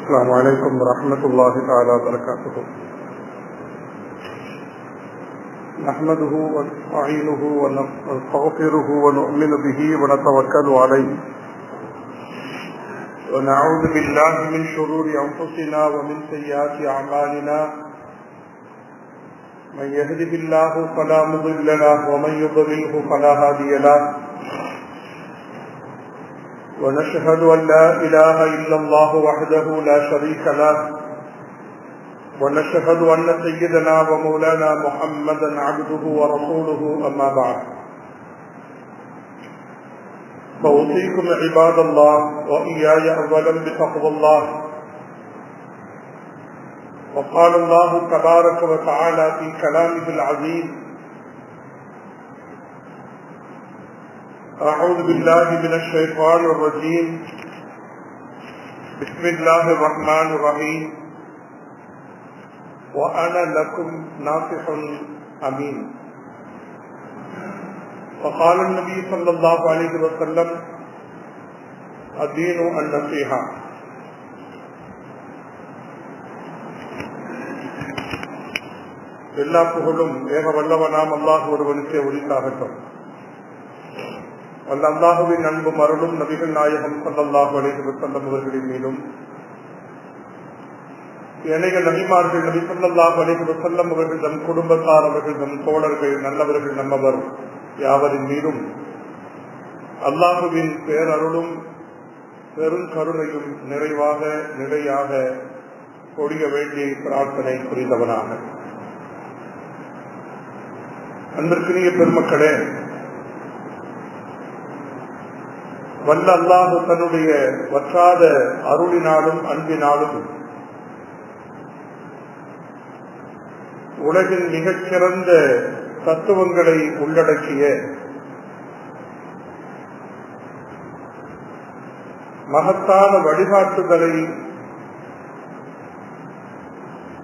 السلام عليكم ورحمة الله تعالى وبركاته. نحمده ونستعينه ونستغفره ونؤمن به ونتوكل عليه ونعوذ بالله من شرور أنفسنا ومن سيئات أعمالنا. من يهده الله فلا مضل له ومن يضلله فلا هادي له. ونشهد أن لا إله إلا الله وحده لا شريك له. ونشهد أن سيدنا ومولانا محمدا عبده ورسوله. أما بعد، فأوصيكم عباد الله وإياي أولا بتقوى الله. وقال الله تبارك وتعالى في كلامه العزيز: أعوذ بالله من الشيطان الرجيم. بسم الله الرحمن الرحيم. وأنا لكم ناصح أمين. وقال النبي صلى الله عليه وسلم: الدين النصيحة. எல்லா புகழும் ஏக வல்லவனாம் அல்லாஹ் ஒருவனுக்கே உரித்தாகட்டும். அல்லாஹுவின் அன்பும் அருளும் நபிகள் நாயகம் ஸல்லல்லாஹு அலைஹி வஸல்லம் அவர்களின் மீதும், ஏனைய நபிமார்கள் நபி ஸல்லல்லாஹு அலைஹி வஸல்லம் அவர்கள், நம் குடும்பத்தார், அவர்கள் நம் தோழர்கள், நல்லவர்கள், நம்மவர் யாவரின் மீதும் அல்லாஹுவின் பேரருளும் பெருங்கருணையும் நிறைவாக நிலையாக பொழிய வேண்டிய பிரார்த்தனை புரிந்தவனாக. அன்பிற்கினிய பெருமக்களே, வல்ல அல்லாஹு தன்னுடைய வற்றாத அருளினாலும் அன்பினாலும் உலகின் மிகச்சிறந்த தத்துவங்களை உள்ளடக்கிய மகத்தான வழிகாட்டுதலை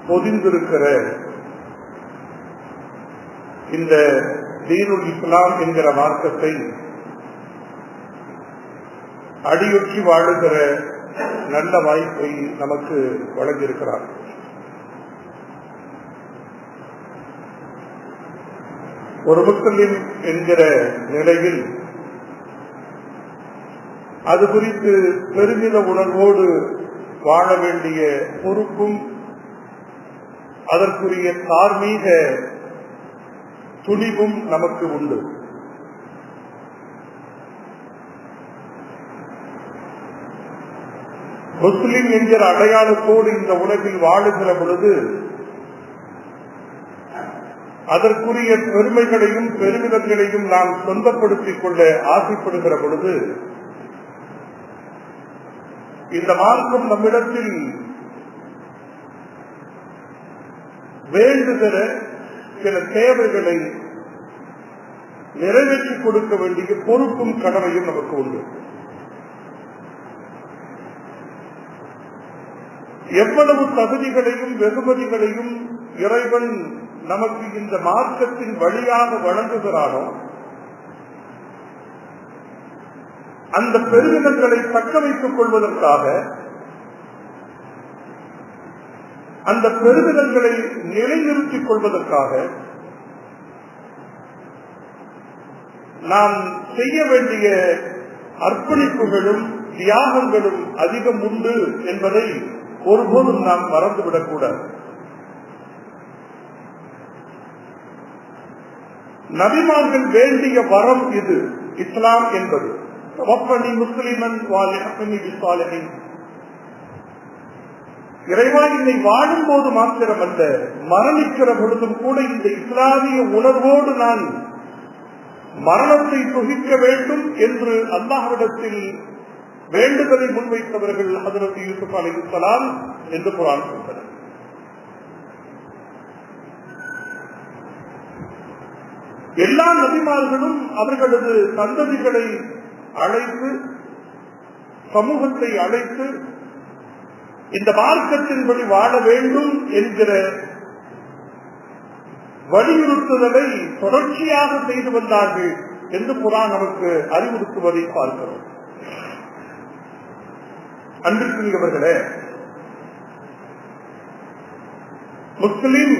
பொதிந்திருக்கிற இந்த தீனுல் இஸ்லாம் என்கிற மார்க்கத்தை அடியொற்றி வாழுகிற நல்ல வாய்ப்பை நமக்கு வழங்கியிருக்கிறார். ஒரு முஸ்லிம் என்கிற நிலையில் அது குறித்து பெருமித உணர்வோடு வாழ வேண்டிய பொறுப்பும் அதற்குரிய தார்மீக துணிவும் நமக்கு உண்டு. முஸ்லிம் என்கிற அடையாளத்தோடு இந்த உலகில் வாழுகிற பொழுது அதற்குரிய பெருமைகளையும் பெருமிதங்களையும் நாம் சொந்தப்படுத்திக் கொள்ள ஆசைப்படுகிற பொழுது இந்த மார்க்கம் நம்மிடத்தில் வேண்டுகிற சில தேவைகளை நிறைவேற்றி கொடுக்க வேண்டிய பொறுப்பும் கடமையும் நமக்கு உண்டு. எவ்வளவு தகுதிகளையும் வெகுமதிகளையும் இறைவன் நமக்கு இந்த மார்க்கத்தின் வழியாக வழங்குகிறானோ அந்த பெருமிதங்களை தக்க வைத்துக் கொள்வதற்காக, அந்த பெருமிதங்களை நிலைநிறுத்திக் கொள்வதற்காக நாம் செய்ய வேண்டிய அர்ப்பணிப்புகளும் தியாகங்களும் அதிகம் உண்டு என்பதை ஒருபோதும் நாம் மறந்துவிடக் கூடாது. நபிமார்கள் வேண்டிய வரம் இது இஸ்லாம் என்பது. இறைவா, என்னை வாழும் போது மாத்திரமல்ல, மரணிக்கிற பொழுதும் கூட இந்த இஸ்லாமிய உணர்வோடு நான் மரணத்தை சுகிக்க வேண்டும் என்று அல்லாஹ்விடத்தில் வேண்டுதலை முன்வைத்தவர்கள் ஹஜ்ரத் யூசுப் அலைஹிஸ்ஸலாம் என்று குர்ஆன் சொல்கிறது. எல்லா நபிமார்களும் அவர்களது சந்ததிகளை அழைத்து, சமூகத்தை அழைத்து இந்த மார்க்கத்தின்படி வாழ வேண்டும் என்கிற வலியுறுத்துதலை தொடர்ச்சியாக செய்து வந்தார்கள் என்று குர்ஆன் நமக்கு அறிவுறுத்துவதை பார்க்கிறோம். அன்பிற்குரியவர்களே, முஸ்லிம்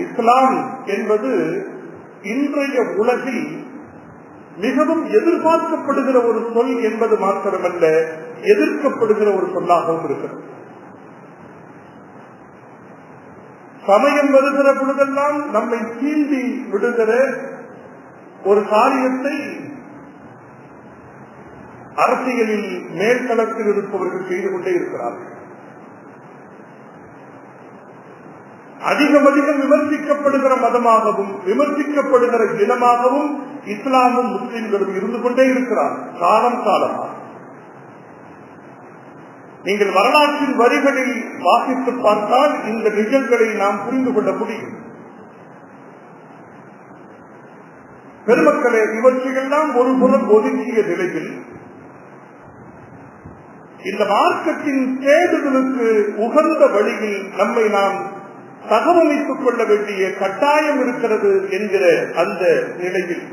இஸ்லாம் என்பது இன்றைய உலகில் மிகவும் எதிர்பார்க்கப்படுகிற ஒரு சொல் என்பது மாத்திரமல்ல, எதிர்க்கப்படுகிற ஒரு சொல்லாகவும் இருக்கிறது. சமயம் வருகிற பொழுதெல்லாம் நம்மை சீண்டி விடுகிற ஒரு காரியத்தை அரசியலில் மேல்தளத்தில் இருப்பவர்கள் செய்து கொண்டே இருக்கிறார்கள். அதிகம் விமர்சிக்கப்படுகிற மதமாகவும் விமர்சிக்கப்படுகிற இனமாகவும் இஸ்லாமும் முஸ்லிம்களும் இருந்து கொண்டே இருக்கிறார் காலம் காலமாக. நீங்கள் வரலாற்றின் வரிகளில் வாசித்து பார்த்தால் இந்த நிகழ்வுகளை நாம் புரிந்து கொள்ள முடியும். பெருமக்களே, இவற்றையெல்லாம் ஒரு புறம் ஒதுக்கிய நிலையில் இந்த மார்க்கத்தின் தேடுதலுக்கு உகந்த வழியில் நம்மை நாம் தகவமைத்துக் கொள்ள வேண்டிய கட்டாயம் இருக்கிறது என்கிற அந்த நிலையில்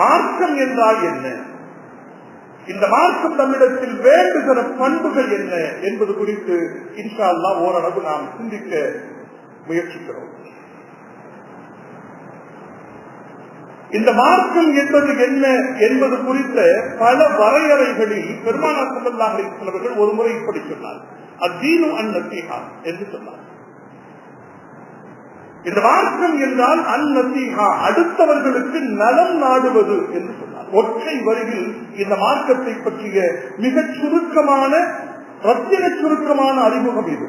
மார்க்கம் என்றால் என்ன, இந்த மார்க்கம் நம்மிடத்தில் வேண்டுகிற பண்புகள் என்ன என்பது குறித்து இன்ஷா அல்லாஹ் ஓரளவு நாம் சிந்திக்க முயற்சிக்கிறோம். இந்த மார்க்கம் என்பது என்ன என்பது குறித்த பல வரையறைகளில் பெருமானார் ஸல்லல்லாஹு அலைஹி வஸல்லம் அவர்கள் ஒருமுறை இப்படி சொன்னார், அத்தீனு அன்-நஸீஹா என்று சொன்னார். இந்த மார்க்கம் என்றால் அன்-நஸீஹா, அடுத்தவர்களுக்கு நலம் நாடுவது என்று சொன்னார். ஒற்றை வரியில் இந்த மார்க்கத்தை பற்றிய மிகச் சுருக்கமான ரத்தின சுருக்கமான அறிமுகம் இது.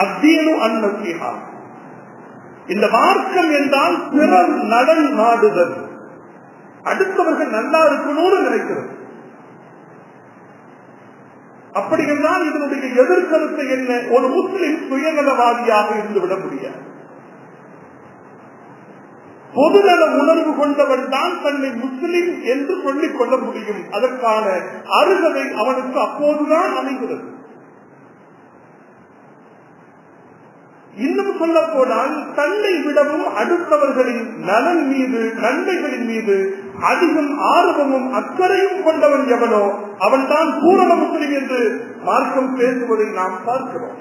அத்தீனு அன்-நஸீஹா, இந்த மார்க்கம் என்றால் பிறர் நலன் நாடுதல், அடுத்தவர்கள் நல்லா இருக்கணும்னு நினைக்கிறது. அப்படி என்றால் இதனுடைய எதிர்கருத்து என்ன? ஒரு முஸ்லிம் சுயநலவாதியாக இருந்துவிட முடியாது. பொதுநல உணர்வு கொண்டவன் தான் தன்னை முஸ்லிம் என்று சொல்லிக் கொள்ள முடியும். அதற்கான அருகதை அவனுக்கு அப்போதுதான் அமைகிறது. இன்னும் சொல்ல போனால் தன்னை விடவும் அடுத்தவர்களின் நலன் மீது நன்மைகளின் மீது அதிகம் ஆர்வமும் அக்கறையும் கொண்டவன் எவனோ அவன் தான் பூரண முஸ்லிம் என்று மார்க்கம் பேசுவதை நாம் பார்க்கிறோம்.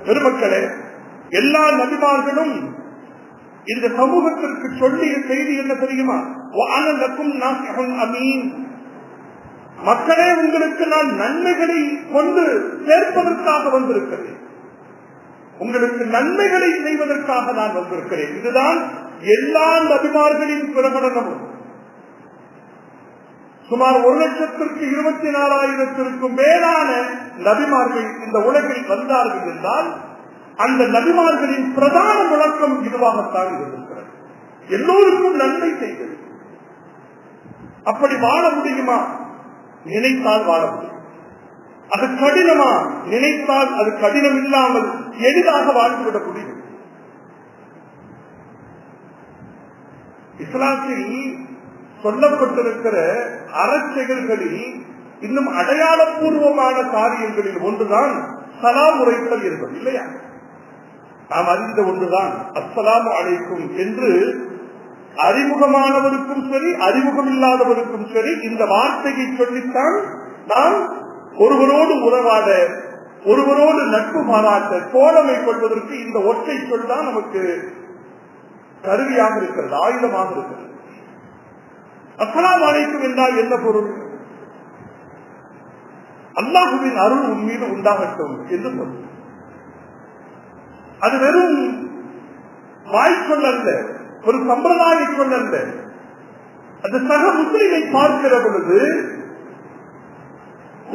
பெருமக்களே, எல்லா நபிமார்களும் இந்த சமூகத்திற்கு சொல்லிய செய்தி என்ன தெரியுமா? அமீன், மக்களே, உங்களுக்கு நான் நன்மைகளை கொண்டு சேர்ப்பதற்காக வந்திருக்கிறேன், உங்களுக்கு நன்மைகளை செய்வதற்காக நான் வந்திருக்கிறேன். இதுதான் எல்லா நபிமார்களின் பிரகடனமும். சுமார் 1,24,000 மேலான நபிமார்கள் இந்த உலகில் வந்தார்கள் என்றால் அந்த நபிமார்களின் பிரதான முழக்கம் இதுவாகத்தான் இருந்திருக்கிறது. எல்லோருக்கும் நன்மை செய்வது. அப்படி வாழ முடியுமா? நினைத்தால் வாழ முடியும். அது கடினமா? நினைத்தால் அது கடினம் இல்லாமல் எளிதாக வாழ்ந்துவிட முடியும். இஸ்லாத்தில் சொல்லப்பட்டிருக்கிற அறச்செயல்களில் இன்னும் அடையாளப்பூர்வமான காரியங்களில் ஒன்றுதான் சலாம் உரைத்தல் என்பது, இல்லையா? நாம் அறிந்த ஒன்றுதான் அஸ்ஸலாமு அலைக்கும் என்று அறிமுகமானவருக்கும் சரி அறிமுகம் இல்லாதவருக்கும் சரி இந்த வார்த்தையை சொல்லித்தான் நாம் ஒருவரோடு உறவாட, ஒருவரோடு நட்பு பாராட்ட, தோழமை கொள்வதற்கு இந்த ஒற்றை சொல் தான் நமக்கு கருவியாக இருக்கிறது, ஆயுதமாக இருக்கிறது. அஸ்ஸலாமு அலைக்கும் என்றால் என்ன பொருள்? அல்லாஹுவின் அருள் உன் மீது உண்டாகட்டும் என்று பொருள். அது வெறும் வாய்ச்சொல் அல்ல, ஒரு சம்பிரதாய சொல் அல்ல. அந்த சக முஸ்லிமை பார்க்கிற பொழுது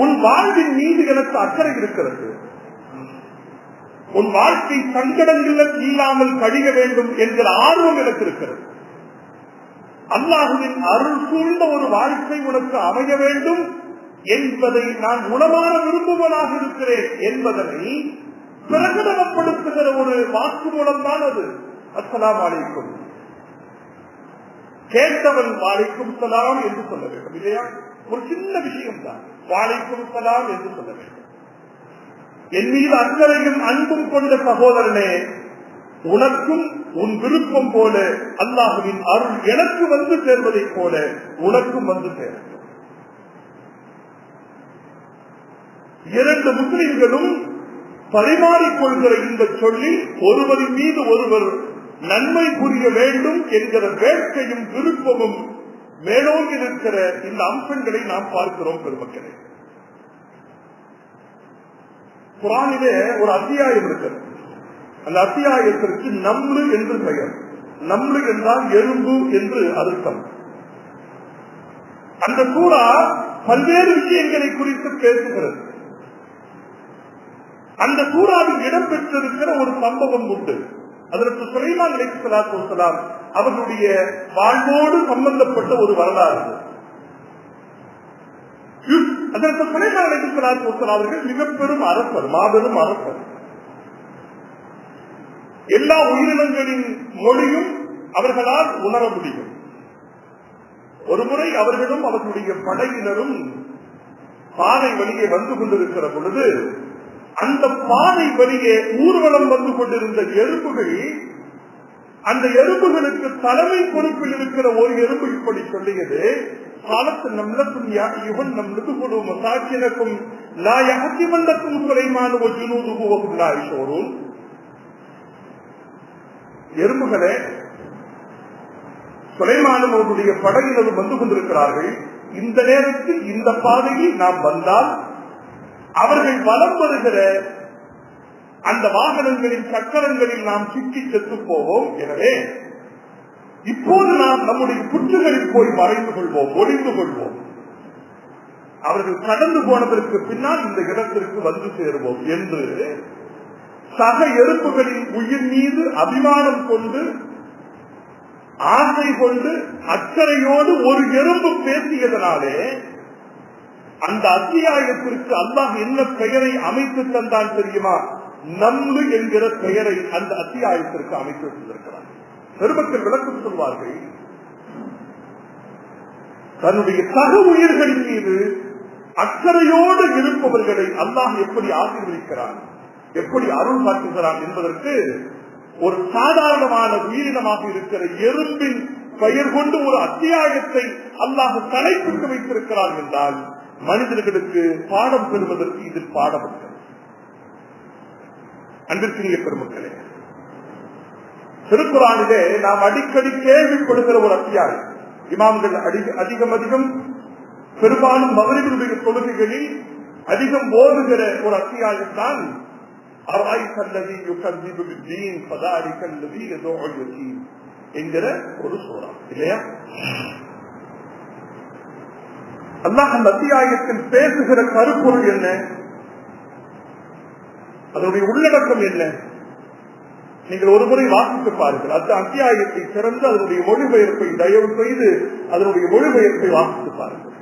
உன் வாழ்வின் மீது எனக்கு அக்கறை இருக்கிறது, உன் வாழ்க்கை சங்கடங்கள் இல்லாமல் கழிய வேண்டும் என்கிற ஆர்வம் எனக்கு இருக்கிறது, அல்லாஹுவின் அருள் சூழ்ந்த ஒரு வாழ்க்கை உனக்கு அமைய வேண்டும் என்பதை நான் உணவான விரும்புவனாக இருக்கிறேன் என்பதனை பிரகடனப்படுத்துகிற ஒரு வாக்கு மூலம்தான் அது. அஸ்ஸலாமு அலைக்கும். கேட்டவன் வாழைக்கும் சலாம் என்று சொல்ல வேண்டும், இல்லையா? ஒரு சின்ன விஷயம் தான், வாழைக்கும் சலாம் என்று சொல்ல வேண்டும். என் மீது அக்கறையும் அன்பும் கொண்ட சகோதரனே, உனக்கும் உன் விருப்பம் போல அல்லாஹுவின் அருள் எனக்கு வந்து சேர்வதை போல உனக்கும் வந்து சேரும். இரண்டு முஸ்லிம்களும் பரிமாறிக்கொள்கிற இந்த சொல்லில் ஒருவரின் மீது ஒருவர் நன்மை புரிய வேண்டும் என்கிற வேட்கையும் விருப்பமும் மேலோங்கி இருக்கிற இந்த அம்சங்களை நாம் பார்க்கிறோம். பெருமக்களே, குர்ஆனிலே ஒரு அத்தியாயம் இருக்கிறது. அந்த அத்தியாயத்திற்கு நம்லு என்று பெயர். நம்லு என்றால் எறும்பு என்று அர்த்தம். அந்த சூரா பல்வேறு விஷயங்களை குறித்து பேசுகிறது. அந்த சூறாவில் இடம்பெற்றிருக்கிற ஒரு சம்பவம் உண்டு. அதற்கு சுலைமான் அலைஹிஸ்ஸலாத்து வஸ்ஸலாம் அவர்களுடைய வாழ்வோடு சம்பந்தப்பட்ட ஒரு வரலாறு. அதற்கு சுலைமான் அலைஹிஸ்ஸலாத்து வஸ்ஸலாம் அவர்கள் மிக பெரும் அரசர், மாபெரும் அரசர். எல்லா உயிரினங்களின் மொழியும் அவர்களால் உணர முடியும். ஒருமுறை அவர்களும் அவர்களுடைய படையினரும் பாதை வழியே வந்து கொண்டிருக்கிற பொழுது அந்த பாதை வழியே ஊர்வலம் வந்து கொண்டிருந்த எறும்புகள், அந்த எறும்புகளுக்கு தலைமை பொறுப்பில் இருக்கிற ஒரு எறும்பு இப்படி சொல்லியது, காலத்து நம்மளுக்கும் யுகன் நம்மளுக்கு கொடுக்கும் சாட்சியனுக்கும் நாயகத்திமண்டக்கும் சுலைமான ஒரு ஜுனூதுகும் எறும்புகளே, சுலைமானும் அவருடைய படையினரும் வந்து கொண்டிருக்கிறார்கள். இந்த நேரத்தில் இந்த பாதையில் நாம் வந்தால் அவர்கள் வலம் வருகிற அந்த வாகனங்களின் சக்கரங்களில் நாம் சிக்கி செத்து போவோம். எனவே இப்போது நாம் நம்முடைய புற்றுகளில் போய் மறைந்து கொள்வோம், ஒளிந்து கொள்வோம். அவர்கள் கடந்து போனதற்கு பின்னால் இந்த இடத்திற்கு வந்து சேருவோம் என்று சக எறும்புகளின் உயிர் மீது அபிமானம் கொண்டு, ஆசை கொண்டு, அக்கறையோடு ஒரு எறும்பு பேசியதனாலே அந்த அத்தியாயத்திற்கு அல்லாஹ் என்ன பெயரை அமைத்து தந்தான் தெரியுமா? நம்லு என்கிற பெயரை அந்த அத்தியாயத்திற்கு அமைத்து தந்திருக்கிறார். பெருமக்கள் விளக்கம் சொல்வார்கள், தன்னுடைய சக உயிர்களின் மீது அக்கறையோடு இருப்பவர்களை அல்லாஹ் எப்படி ஆசீர்வதிக்கிறான், எப்படி அருள் காட்டுகிறான் என்பதற்கு ஒரு சாதாரணமான உயிரினமாக இருக்கிற எறும்பின் பெயர் கொண்டு ஒரு அத்தியாயத்தை அல்லாஹ் தலைப்புக்கு வைத்திருக்கிறான் என்றால் மனிதர்களுக்கு பாடம் பெறுவதற்கு இதில் பாடம் இருக்கிறது. அன்பிற்குரிய பெருமக்களே, திருக்குர்ஆனிலே நாம் அடிக்கடி கேள்விப்படுகிற ஒரு அத்தியாயம், இமாம்கள் அதிகம் பெரும்பாலும் மக்ரிபுடைய தொழுகைகளில் அதிகம் ஓதுகிற ஒரு அத்தியாயத்தான் என்கிற ஒரு சூரா இல்லையா? அல்லாஹ் அந்த அத்தியாயத்தில் பேசுகிற கருப்பொருள் என்ன, அதனுடைய உள்ளடக்கம் என்ன? நீங்கள் ஒரு முறை வாசித்து பாருங்கள். அந்த அத்தியாயத்தை திறந்து அதனுடைய மொழிபெயர்ப்பை தயவு செய்து அதனுடைய மொழிபெயர்ப்பை வாசித்து பாருங்கள்.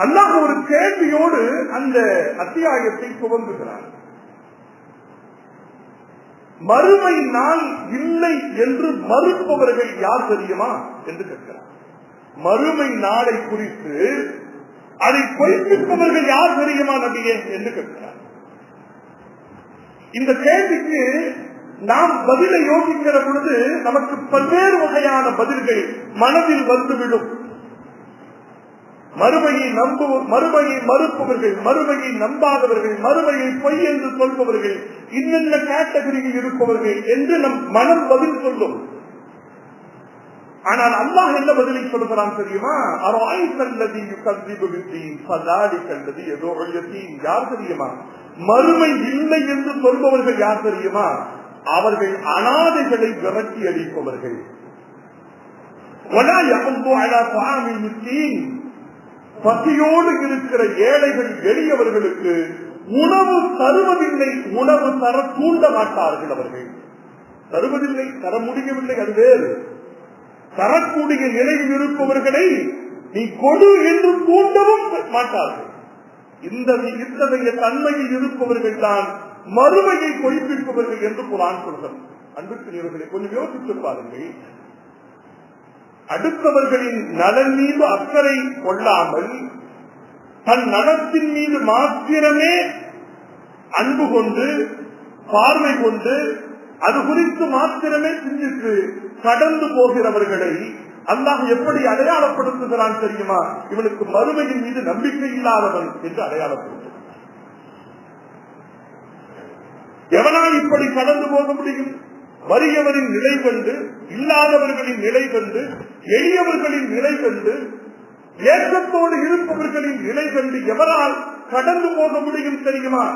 அல்லாஹ் ஒரு கேள்வியோடு அந்த அத்தியாயத்தை துவங்குகிறார். மறுமை நாள் இல்லை என்று மறுப்பவர்கள் யார் தெரியுமா என்று கேட்கிறார். மறுமை நாளை குறித்து அதை பொய்ப்பிப்பவர்கள் யார் தெரியுமா நபியே என்று கேட்கிறார். இந்த கேள்விக்கு நாம் பதிலை யோசிக்கிற பொழுது நமக்கு பல்வேறு வகையான பதில்கள் மனதில் வந்துவிடும். மறுமையை மறுப்பவர்கள், மறுமையை நம்பாதவர்கள், மறுமையை பொய் என்று சொல்பவர்கள், இன்னென்ன கேட்டகரியில் இருப்பவர்கள் என்று நம் மனம் பதில் சொல்லும். ஆனால் அல்லாஹ் என்ன பதிலை சொல்கிறான் தெரியுமா? யார் தெரியுமா? மறுமை இல்லை என்று சொல்பவர்கள் யார் தெரியுமா? அவர்கள் அனாதைகளை விரட்டி அளிப்பவர்கள். பசியோடு இருக்கிற ஏழைகள் எளியவர்களுக்கு உணவு தருவதில்லை, உணவு தர தூண்ட மாட்டார்கள். அவர்கள் தருவதில்லை, தர முடியவில்லை, அது வேறு. தரக்கூடிய நிலையில் இருப்பவர்களை நீ கொடு என்று தூண்டவும் மாட்டார்கள். இந்த இத்தகைய தன்மையில் இருப்பவர்கள் தான் மறுமையை பொய்ப்பிப்பவர்கள் என்று குர்ஆன் சொல்கிறது. அன்புக்குரியவர்களை கொஞ்சம் யோசித்து பாருங்கள். அடுத்தவர்களின் நலன் மீது அக்கறை கொள்ளாமல் தன் நலத்தின் மீது மாத்திரமே அன்பு கொண்டு, பார்வை கொண்டு, அது குறித்து மாத்திரமே சிந்தித்து கடந்து போகிறவர்களை அல்லாஹ் எப்படி அடையாளப்படுத்துகிறான் தெரியுமா? இவனுக்கு மறுமையின் மீது நம்பிக்கை இல்லாதவன் என்று அடையாளப்படுத்துகிறான். எவனால் இப்படி கடந்து போக முடியும்? வறியவரின் நிலை கண்டு, இல்லாதவர்களின் நிலை கண்டு, எளியவர்களின் நிலை கண்டு, ஏற்றத்தோடு இருப்பவர்களின் நிலை கண்டு எவரால் கடந்து போக முடியும் தெரியுமா?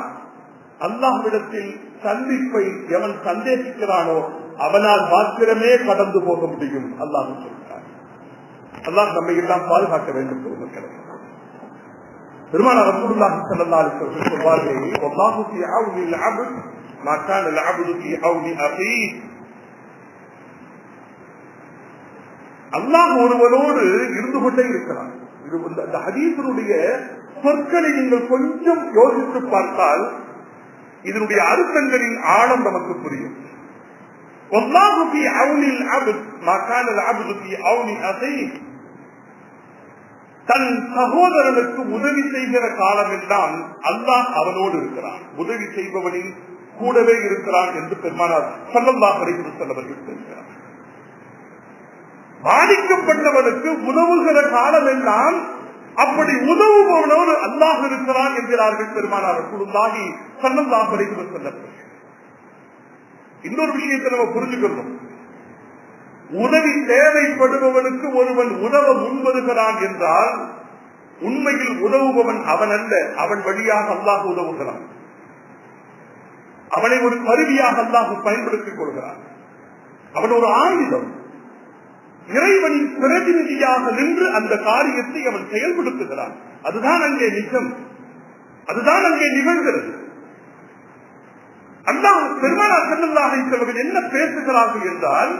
அல்லாஹ்விடத்தில் சந்திப்பை எவன் சந்தேகிக்கிறானோ அவனால் மாத்திரமே கடந்து போக முடியும். அல்லாஹ் சொல்கிறார். அல்லாஹ் நம்மை எல்லாம் பாதுகாக்க வேண்டும். பெருமானார் ரசூலுல்லாஹி ஸல்லல்லாஹு அலைஹி வஸல்லம் சொல்வார்கள், வல்லாஹு ஃபீ அவ்னில் அப்த் மா கான அல் அப்து ஃபீ அவ்னி அஹீஹி. அல்லாஹ் ஒருவனோடு இருந்து கொண்டே இருக்கிறான். இந்த ஹதீஸினுடைய சொற்களை நீங்கள் கொஞ்சம் யோசித்து பார்த்தால் இதனுடைய அர்த்தங்களின் ஆழம் நமக்கு புரியும். வல்லாஹு ஃபீ அவ்னில் அப்த் மா கான அல் அப்து ஃபீ அவ்னி அஹீஹி. தன் சகோதரனுக்கு உதவி செய்கிற காலம் எல்லாம் அல்லாஹ் அவனோடு இருக்கிறான், உதவி செய்பவனின் கூடவே இருக்கிறான் என்று பெருமானார் ஸல்லல்லாஹு அலைஹி வஸல்லம் அவர்கள் சொல்கிறார். பாதிக்கப்பட்டவனுக்கு உதவுகிற காலம் எல்லாம் அப்படி உதவுபவனோடு அல்லாஹ் இருக்கிறான் என்கிறார்கள் பெருமானார் ரசூலுல்லாஹி ஸல்லல்லாஹு அலைஹி வஸல்லம். இன்னொரு விஷயத்தை நம்ம புரிஞ்சுக்கணும். உதவி தேவைப்படுபவனுக்கு ஒருவன் உதவ முன்வருகிறான் என்றால் உண்மையில் உதவுபவன் அவன் அல்ல, அவன் வழியாக அல்லாஹ் உதவுகிறான். அவனை ஒரு கருவியாக அல்லாஹ் பயன்படுத்திக் கொள்கிறான். அவன் ஒரு ஆயுதம். இறைவனின் பிரதிநிதியாக நின்று அந்த காரியத்தை அவன் செயல்படுத்துகிறான். அதுதான் அங்கே நிஜம், அதுதான் அங்கே நிகழ்கிறது. அல்லாஹ் பெருமானார் ஸல்லல்லாஹு அலைஹி வஸல்லம் என்ன பேசுகிறார்கள் என்றால்,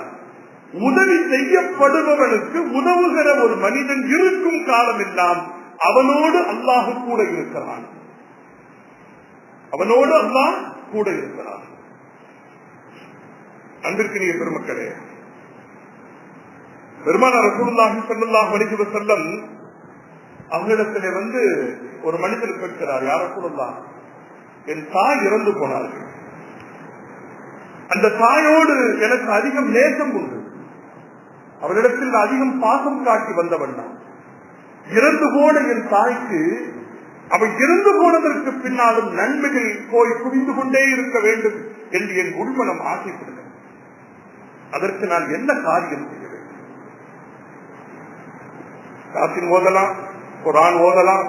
உதவி செய்யப்படுபவனுக்கு உதவுகிற ஒரு மனிதன் இருக்கும் காலம் எல்லாம் அவனோடு அல்லாஹ் கூட இருக்கிறான், அவனோடு அல்லாஹ் கூட இருக்கிறான். அன்பிற்கினிய பெருமக்களே, பெருமானார் ரசூலுல்லாஹி ஸல்லல்லாஹு அலைஹி வஸல்லம் அவர்களிடத்திலே வந்து ஒரு மனிதர் கேட்கிறார், யார் ரசூலுல்லாஹ், என் தாய் இறந்து போனார்கள், அந்த தாயோடு எனக்கு அதிகம் நேசம் உண்டு, அவரிடத்தில் அதிகம் பாசம் காட்டி வந்தவன் நான். இறந்து போன என் தாய்க்கு அவள் இறந்து போனதற்கு பின்னாலும் நன்மைகள் போய் குவிந்து கொண்டே இருக்க வேண்டும் என்று என் உள்மனம் ஆசைப்படுகிறது. அதற்கு நான் என்ன காரியம் செய்ய வேண்டும்? யாசின் ஓதலாம், குர்ஆன் ஓதலாம்,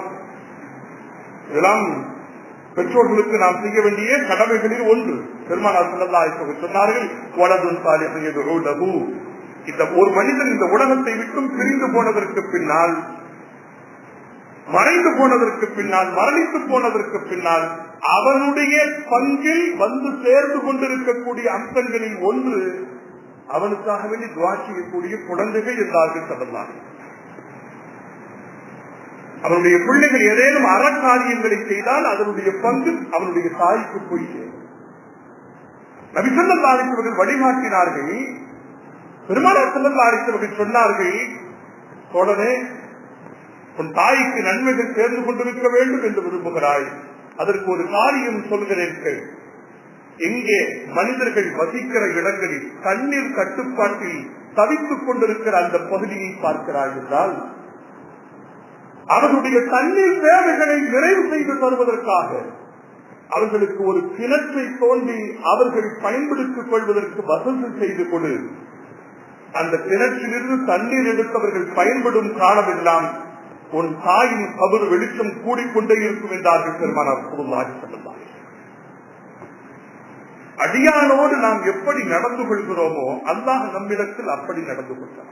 இதெல்லாம் பெற்றோர்களுக்கு நாம் செய்ய வேண்டிய கடமைகளில் ஒன்று. பெருமானார் ஸல்லல்லாஹு அலைஹி வஸல்லம் சொன்னார்கள், வலதுன் சாலிஹுன் யதுஊ லஹு. இந்த ஒரு மனிதன் இந்த உலகத்தை விட்டும் பிரிந்து போனதற்கு பின்னால், மறைந்து போனதற்கு பின்னால், மரணித்து போனதற்கு பின்னால் அவனுடைய பங்கில் வந்து சேர்ந்து கொண்டிருக்கக்கூடிய அம்சங்களில் ஒன்று அவனுக்காக வேண்டி துஆ செய்யக்கூடிய குழந்தைகள் என்றார்கள் ஸல்லல்லாஹு. அவனுடைய பிள்ளைகள் ஏதேனும் அறக்காரியங்களை செய்தால் அதனுடைய பங்கு அவனுடைய தாய்க்கு போய் சேரும். நபி ஸல்லல்லாஹு அலைஹி வஸல்லம் வழிகாட்டினார்கள். பெருமானார் ஸல்லல்லாஹு அலைஹி வஸல்லம் சொன்னார்கள், தோழனே, உன் தாய்க்கு நன்மைகள் சேர்ந்து கொண்டிருக்க வேண்டும் என்று விரும்புகிறாய், அதற்கு ஒரு காரியம் சொல்கிறேன். எங்கே மனிதர்கள் வசிக்கிற இடங்களில் தண்ணீர் கட்டுப்பாட்டில் தவித்துக் கொண்டிருக்கிற அந்த பகுதியை பார்க்கிறாய் என்றால், அவர்களுடைய தண்ணீர் தேவைகளை நிறைவு செய்து தருவதற்காக அவர்களுக்கு ஒரு கிணற்றை தோண்டி அவர்கள் பயன்படுத்திக் கொள்வதற்கு வசதி செய்து கொடு. அந்த கிணற்றிலிருந்து தண்ணீர் எடுத்தவர்கள் பயன்படும் காலமெல்லாம் உன் தாயின் கபர் வெளிச்சம் கூடிக்கொண்டே இருக்கும் என்றார்கள் பெருமானார் ஸல்லல்லாஹு அலைஹி வஸல்லம். அடியானோடு நாம் எப்படி நடந்து கொள்கிறோமோ அல்லாஹ் நம்மிடத்தில் அப்படி நடந்து கொள்கிறார்.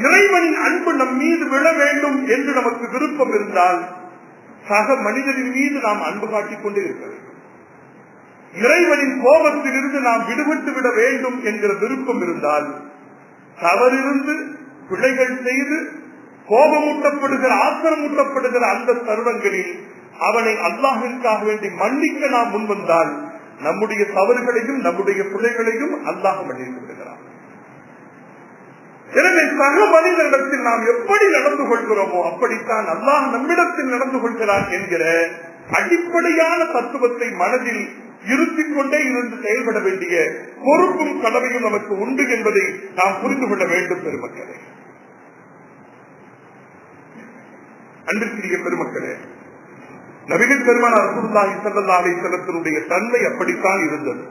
இறைவனின் அன்பு நம் மீது விழ வேண்டும் என்று நமக்கு விருப்பம் இருந்தால் சக மனிதரின் மீது நாம் அன்பு காட்டிக் கொண்டே இருக்க வேண்டும். இறைவனின் கோபத்தில் இருந்து நாம் விடுபட்டு விட வேண்டும் என்கிற விருப்பம் இருந்தால், தவறிருந்து பிழைகள் செய்து கோபமூட்டப்படுகிற, ஆத்திரமூட்டப்படுகிற அந்த தருணங்களில் அவனை அல்லாஹ்விற்காக வேண்டி மன்னிக்க நாம் முன்வந்தால் நம்முடைய தவறுகளையும் நம்முடைய பிழைகளையும் அல்லாஹ் மன்னித்து விடுகிறார். எனவே சக மனிதனிடத்தில் நாம் எப்படி நடந்து கொள்கிறோமோ அப்படித்தான் அல்லாஹ் நம்மிடத்தில் நடந்து கொள்கிறான் என்கிற அடிப்படையான தத்துவத்தை மனதில் இருத்திக் கொண்டே இருந்து செயல்பட வேண்டிய பொறுப்பும் கடமையும் நமக்கு உண்டு என்பதை நாம் புரிந்து கொள்ள வேண்டும். பெருமக்களே, அன்பிற்குரிய பெருமக்களே, நபிகள் பெருமானார் ரசூலுல்லாஹி ஸல்லல்லாஹு அலைஹி வஸல்லத்தினுடைய தன்மை அப்படித்தான் இருந்தது.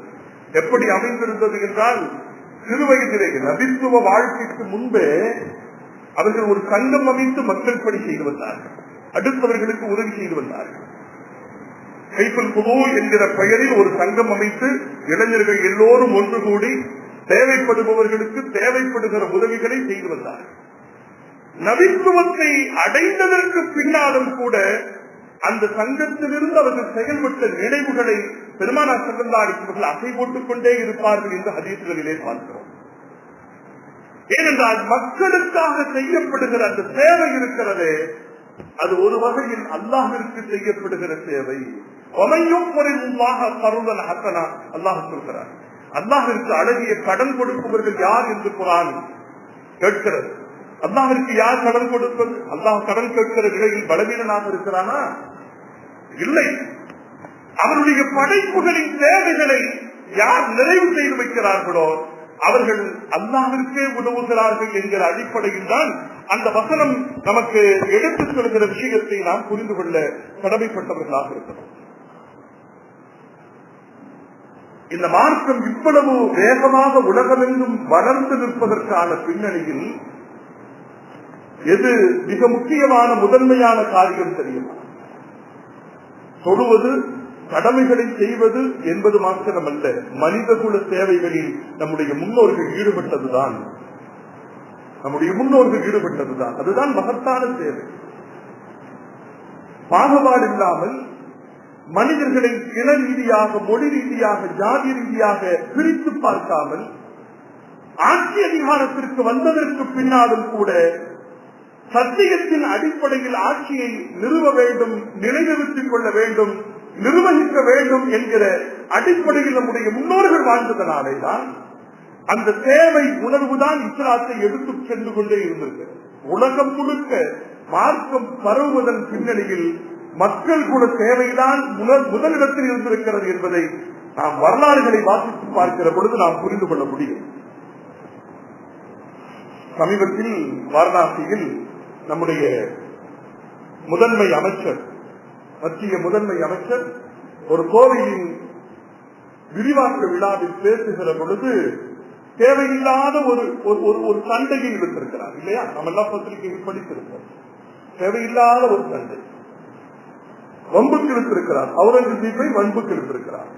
எப்படி அமைந்திருந்தது என்றால், சிறுவயதிலே நபித்துவ வாழ்க்கைக்கு முன்பே அவர்கள் ஒரு சங்கம் அமைத்து மக்கள் பணி செய்து வந்தார்கள், அடுத்தவர்களுக்கு உதவி செய்து வந்தார்கள். கைஃபுல் குதூல் என்கிற பெயரில் ஒரு சங்கம் அமைத்து இளைஞர்கள் எல்லோரும் ஒன்று கூடி தேவைப்படுபவர்களுக்கு தேவைப்படுகிற உதவிகளை செய்து வந்தார்கள். நபித்துவத்தை அடைந்ததற்கு பின்னாலும் கூட அந்த சங்கத்திலிருந்து அவர்கள் செயல்பட்ட நினைவுகளை பெருமானார் ஸல்லல்லாஹு அலைஹி வஸல்லம் அசை போட்டுக் கொண்டே இருப்பார்கள் என்று ஹதீஸ்களிலே பார்க்கிறோம். ஏனென்றால் மக்களுக்காக செய்யப்படுகிற அந்த சேவை இருக்கிறது, அது ஒரு வகையில் அல்லாஹ்விற்கு செய்யப்படுகிற சேவை. அல்லாஹ் சொல்கிறார், அல்லாஹ்விற்கு அழகிய கடன் கொடுப்பவர்கள் யார் என்று குர்ஆன் கேட்கிறது. அல்லாஹ்விற்கு யார் கடன் கொடுப்பது? அல்லாஹ் கடன் கேட்கிற நிலையில் பலவீனனாக இருக்கிறானா? இல்லை. அவருடைய படைப்புகளின் தேவைகளை யார் நிறைவு செய்து வைக்கிறார்களோ அவர்கள் அல்லாஹ்விற்கே உதவுகிறார்கள் என்கிற அடிப்படையில் தான் அந்த வசனம் நமக்கு எடுத்துச் சொல்கிற விஷயத்தை நாம் புரிந்து கொள்ள கடமைப்பட்டவர்களாக இருக்கிறோம். இந்த மார்க்கம் இவ்வளவு வேகமாக உலகமெங்கும் வளர்ந்து நிற்பதற்கான பின்னணியில் எது மிக முக்கியமான முதன்மையான காரியம் தெரியுமா? சொல்லுவது, கடமைகளை செய்வது என்பது மாத்திரமல்ல, மனிதகுல சேவைகளில் நம்முடைய முன்னோர்கள் ஈடுபட்டதுதான். அதுதான் மகத்தான சேவை. பாகுபாடு இல்லாமல் மனிதர்களை இன ரீதியாக, மொழி ரீதியாக, ஜாதி ரீதியாக பிரித்து பார்க்காமல் ஆட்சி அதிகாரத்திற்கு வந்ததற்கு பின்னாலும் கூட சத்தியத்தின் அடிப்படையில் ஆட்சியை நிறுவ வேண்டும், நிலைநிறுத்திக் கொள்ள வேண்டும், நிர்வகிக்க வேண்டும் என்கிற அடிப்படையில் நம்முடைய முன்னோர்கள் வாழ்ந்ததனாலே தான் அந்த தேவை உணர்வுதான் இஸ்லாத்தை எடுத்துச் சென்று கொண்டே இருந்திருக்கிறது. உலகம் முழுக்க மார்க்கம் பரவுவதன் பின்னணியில் மக்கள் கூட தேவைதான் முதலிடத்தில் இருந்திருக்கிறது என்பதை நாம் வரலாறுகளை வாசித்து பார்க்கிற பொழுது நாம் புரிந்து கொள்ள முடியும். சமீபத்தில் வாரணாசியில் நம்முடைய முதன்மை அமைச்சர், மத்திய முதன்மை அமைச்சர் ஒரு கோவிலின் விரிவாக்க விழாவில் பேசுகிற பொழுது தேவையில்லாத ஒரு சண்டையை எடுத்திருக்கிறார் இல்லையா? நம்ம எல்லாம் பத்திரிகையில் படித்திருக்கிறோம். தேவையில்லாத ஒரு சண்டை, வம்புக்கு எடுத்திருக்கிறார். அவுரங்கசீப்பை வன்புக்கு எடுத்திருக்கிறார்.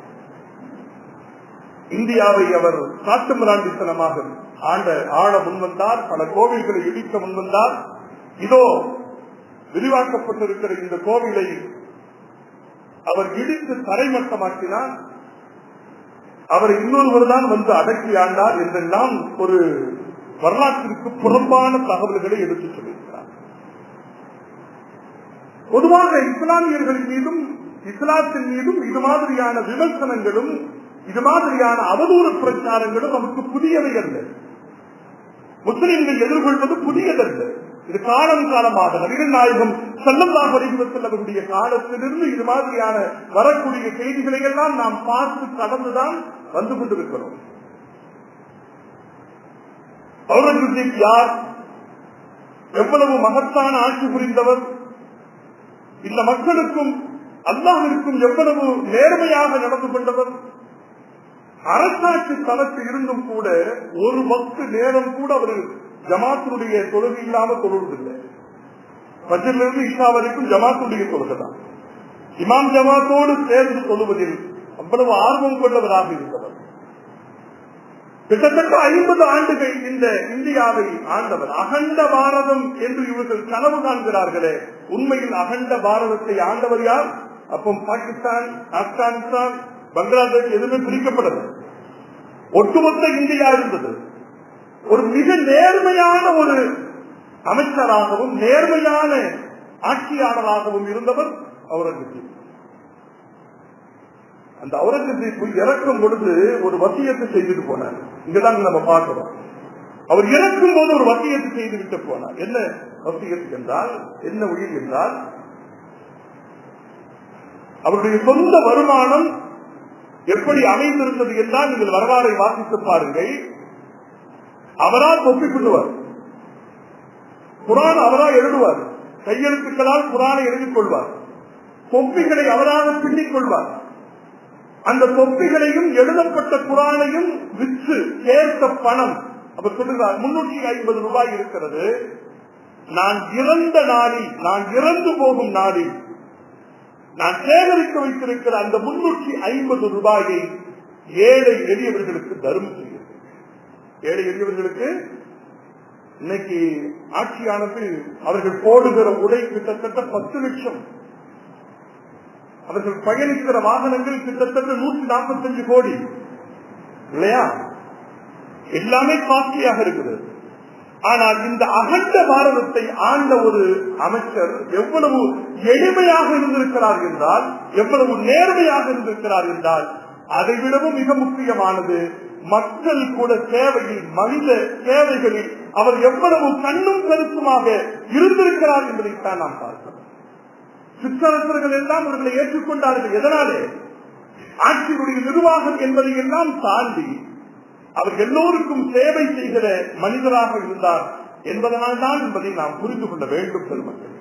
இந்தியாவை அவர் காட்டு மிராண்டித்தனமாக ஆள முன்வந்தார், பல கோவில்களை இடிக்க முன்வந்தார். இதோ விரிவாக்கப்பட்டிருக்கிற இந்த கோவிலை அவர் இடித்து தரைமட்டமாக்கினார், அவர் இன்னொருவர் தான் வந்து அடக்கி ஆண்டார் என்றெல்லாம் ஒரு வரலாற்றிற்கு புறம்பான தகவல்களை எடுத்துச் சொல்லியிருக்கிறார். பொதுவாக இஸ்லாமியர்களின் மீதும் இஸ்லாத்தின் மீதும் இது மாதிரியான விமர்சனங்களும் இது மாதிரியான அவதூறு பிரச்சாரங்களும் நமக்கு புதியவை அல்ல. முஸ்லிம்கள் எதிர்கொள்வது புதியதல்ல. இது காலம் காலமாக நபிகள் நாயகம் ஸல்லல்லாஹு அலைஹி வஸல்லம் அவருடைய காலத்திலிருந்து இது மாதிரியான வரக்கூடிய செய்திகளை எல்லாம் நாம் பார்த்து கடந்துதான் வந்து கொண்டிருக்கிறோம். அவுரங்கசீப் யார்? எவ்வளவு மகத்தான ஆட்சி புரிந்தவர்? இந்த மக்களுக்கும் அல்லாஹ்விற்கும் எவ்வளவு நேர்மையாக நடந்து கொண்டவர்? அரசாட்சி தளத்தில் இருந்தும் கூட ஒரு வக்து நேரம் கூட அவர்கள் ஜமாத்துடைய தொழுகை இல்லாமல் தொழுவதில்லை. ஃபஜ்ரிலிருந்து இஷா வரைக்கும் ஜமாத்துடைய தொழுகைதான். இமாம் ஜமாத்தோடு சேர்ந்து தொழுவதில் அவ்வளவு ஆர்வம் கொண்டவராக இருந்தவர். கிட்டத்தட்ட 50 ஆண்டுகள் இந்த இந்தியாவை ஆண்டவர். அகண்ட பாரதம் என்று இவர்கள் கனவு காண்கிறார்களே, உண்மையில் அகண்ட பாரதத்தை ஆண்டவர் யார்? அப்போ பாகிஸ்தான், ஆப்கானிஸ்தான், பங்களாதேஷ் எதுவுமே பிரிக்கப்படவில்லை. ஒட்டுமொத்த இந்தியா இருந்தது. ஒரு மிக நேர்மையான ஒரு அமைச்சராகவும் நேர்மையான ஆட்சியாளராகவும் இருந்தவர் அவுரங்கசீப். அந்த அவுரங்கசீப் இறக்கும் பொழுது ஒரு வசியத்தை செய்துட்டு போனார். இங்கதான் நம்ம பார்க்கிறோம். அவர் இறக்கும் போது ஒரு வசியத்தை செய்துவிட்டு போனார். என்ன வசியத்து என்றால், என்ன உயிர் என்றால், அவருடைய சொந்த வருமானம் எப்படி அமைந்திருந்தது என்றால் நீங்கள் வரலாறை வாசித்து பாருங்கள். அவரால் ஒப்பிக் கொள்ளுவார், குர்ஆன் அவரால் எழுதுவார், கையெழுத்துக்களால் குர்ஆனை எழுதிக் கொள்வார். தொப்பிகளை அவராக பின்னிக் கொள்வார். அந்த தொப்பிகளையும் எழுதப்பட்ட குரானையும் விற்று சேர்த்த பணம் அவர் சொல்லுகிறார் 350 ரூபாய் இருக்கிறது. நான் இறந்த நாளில், நான் இறந்து போகும் நாளில் நான் சேகரிக்க வைத்திருக்கிற அந்த 350 ரூபாயை ஏழை எளியவர்களுக்கு தர்மம் செய்கிறது. ஏழை எளியவர்களுக்கு இன்னைக்கு ஆட்சியானது அவர்கள் போடுகிற உடை கிட்டத்தட்ட 10 லட்சம், அவர்கள் பயணிக்கிற வாகனங்கள் கிட்டத்தட்ட 145 கோடி இல்லையா? எல்லாமே காஸ்ட்லியாக இருக்கிறது. ஆனால் இந்த அகண்ட பாரதத்தை ஆண்ட ஒரு அமைச்சர் எவ்வளவு எளிமையாக இருந்திருக்கிறார் என்றால், எவ்வளவு நேர்மையாக இருந்திருக்கிறார் என்றால், அதை விடவும் மிக முக்கியமானது மக்கள் கூட சேவையில், மனித சேவைகளில் அவர் எவ்வளவு கண்ணும் கருத்துமாக இருந்திருக்கிறார் என்பதைத்தான் நாம் பார்க்கிறோம். சிற்றரசர்கள் எல்லாம் அவர்களை ஏற்றுக்கொண்டார்கள். எதனாலே? ஆட்சியுடைய நிர்வாகம் என்பதை எல்லாம் தாண்டி அவர் எல்லோருக்கும் சேவை செய்கிற மனிதராக இருந்தார் என்பதனால் தான் என்பதை நாம் புரிந்து கொள்ள வேண்டும். பெருமக்கள்,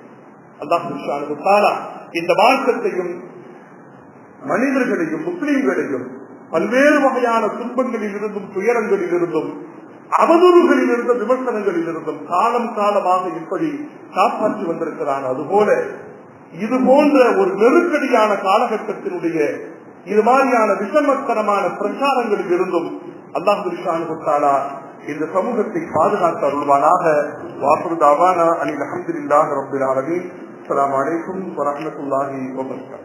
அல்லாஹ் சுப்ஹானஹு வ தஆலா இந்த மார்க்கத்தையும் மனிதர்களையும் முஸ்லிம்களையும் பல்வேறு வகையான துன்பங்களில் இருந்தும், துயரங்களில் இருந்தும், அவதூறுகளில் இருந்த விமர்சனங்களில் இருந்தும் காலம் காலமாக இப்படி காப்பாற்றி வந்திருக்கிறான். அதுபோல இது போன்ற ஒரு நெருக்கடியான காலகட்டத்தினுடைய இது மாதிரியான விஷமத்தனமான பிரச்சாரங்களில் இருந்தும் அல்லாஹ் சுப்ஹானஹு வ தஆலா இந்த சமூகத்தை பாதுகாத்து அருள்வானாக. வாஃபிரு தஅவானா அனில் ஹம்துலில்லாஹி ரப்பில் ஆலமீன். அஸ்ஸலாமு அலைக்கும் வ ரஹ்மத்துல்லாஹி வ பரகாத்துஹு.